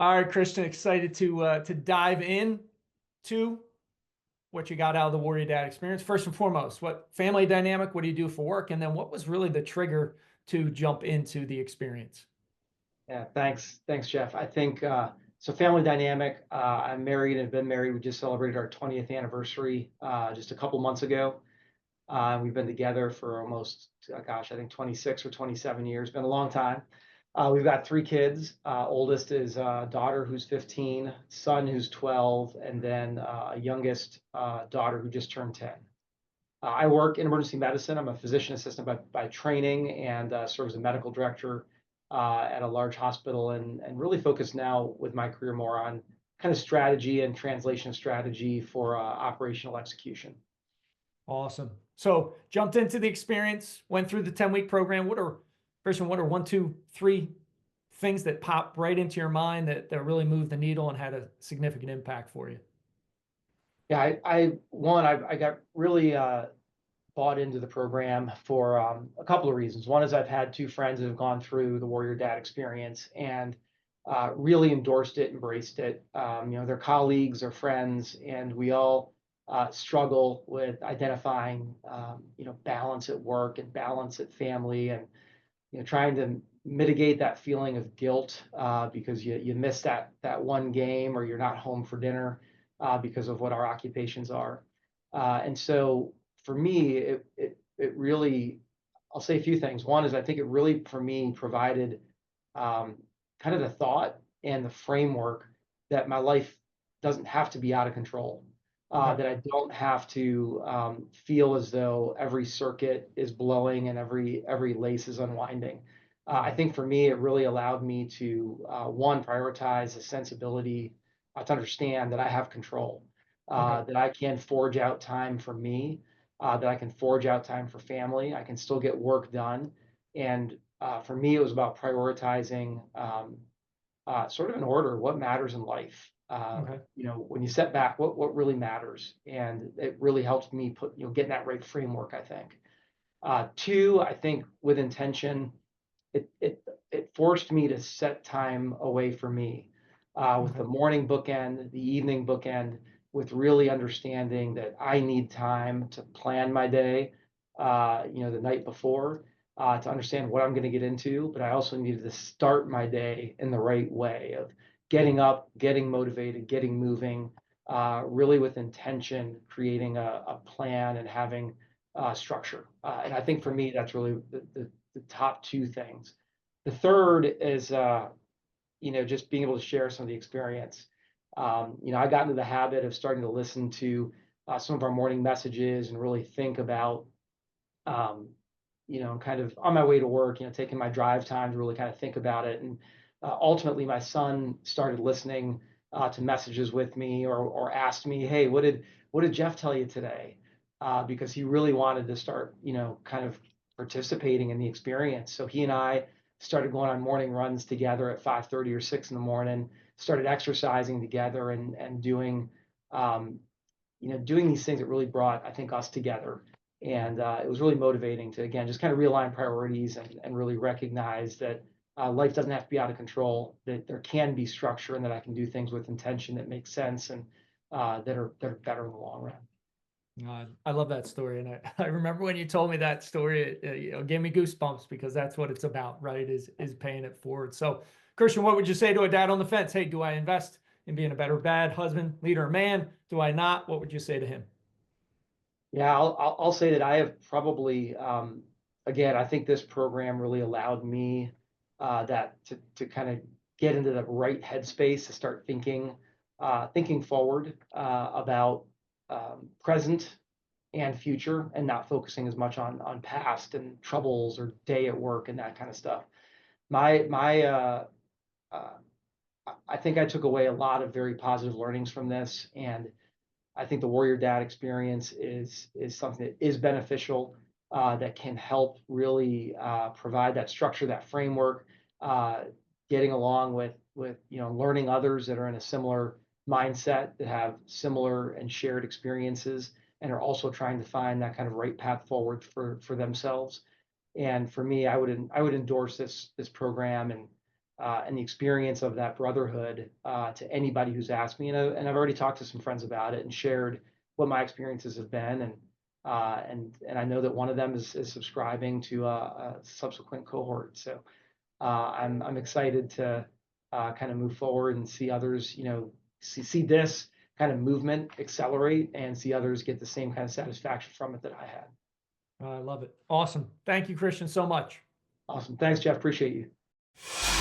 All right, Christian, excited to dive in to what you got out of the Warrior Dad experience. First and foremost, what family dynamic, what do you do for work? And then what was really the trigger to jump into the experience? Yeah, thanks, Jeff. I think so. Family dynamic. I'm married and have been married. We just celebrated our 20th anniversary just a couple months ago. We've been together for almost, gosh, I think 26 or 27 years. Been a long time. We've got three kids. Oldest is a daughter who's 15, son who's 12, and then a youngest daughter who just turned 10. I work in emergency medicine. I'm a physician assistant by training and serve as a medical director at a large hospital and really focus now with my career more on kind of strategy and translation strategy for operational execution. Awesome. So jumped into the experience, went through the 10-week program. Christian, what are one, two, three things that pop right into your mind that really moved the needle and had a significant impact for you? Yeah, I got really bought into the program for a couple of reasons. One is I've had two friends that have gone through the Warrior Dad experience and really endorsed it, embraced it. They're colleagues, they're friends, and we all struggle with identifying, balance at work and balance at family, and trying to mitigate that feeling of guilt because you missed that one game or you're not home for dinner because of what our occupations are. And so for me, it really, I'll say a few things. One is I think it really, for me, provided kind of the thought and the framework that my life doesn't have to be out of control. Okay. That I don't have to feel as though every circuit is blowing and every lace is unwinding. I Right. think for me, it really allowed me to one, prioritize a sensibility to understand that I have control, Okay. that I can forge out time for me, that I can forge out time for family. I can still get work done. And for me, it was about prioritizing sort of an order, what matters in life. Okay. When you step back, what really matters, and it really helped me put get in that right framework. I think. Two, I think with intention, it forced me to set time away for me, with Okay. the morning bookend, the evening bookend, with really understanding that I need time to plan my day, the night before, to understand what I'm going to get into. But I also needed to start my day in the right way of getting Yeah. up, getting motivated, getting moving, really with intention, creating a plan and having structure. And I think for Okay. me, that's really the top two things. The third is, just being able to share some of the experience. I got into the habit of starting to listen to some of our morning messages and really think about, kind of on my way to work, taking my drive time to really kind of think about it. And ultimately, my son started listening to messages with me or asked me, "Hey, what did Jeff tell you today?" Because he really wanted to start, kind of participating in the experience. So he and I started going on morning runs together at 5:30 or 6 in the morning. Started exercising together and doing, doing these things that really brought, I think, us together. And it was really motivating to, again, just kind of realign priorities and really recognize that life doesn't have to be out of control, that there can be structure and that I can do things with intention that make sense and that are better in the long run. I love that story, and I remember when you told me that story, it gave me goosebumps because that's what it's about, right? Is paying it forward. So, Christian, what would you say to a dad on the fence? Hey, do I invest in being a better dad, husband, leader, man? Do I not? What would you say to him? Yeah, I'll say that I have probably, again, I think this program really allowed me that to kind of get into the right headspace to start thinking forward about present and future, and not focusing as much on past and troubles or day at work and that kind of stuff. My uh, I think I took away a lot of very positive learnings from this, and I think the Warrior Dad experience is something that is beneficial, that can help really provide that structure, that framework, uh, getting along with learning others that are in a similar mindset, that have similar and shared experiences, and are also trying to find that kind of right path forward for themselves. And for me, I would endorse this program, and and the experience of that brotherhood to anybody who's asked me. And I've already talked to some friends about it and shared what my experiences have been. And I know that one of them is subscribing to a subsequent cohort. So I'm excited to kind of move forward and see others, see this kind of movement accelerate and see others get the same kind of satisfaction from it that I had. I love it. Awesome. Thank you, Christian, so much. Awesome. Thanks, Jeff. Appreciate you.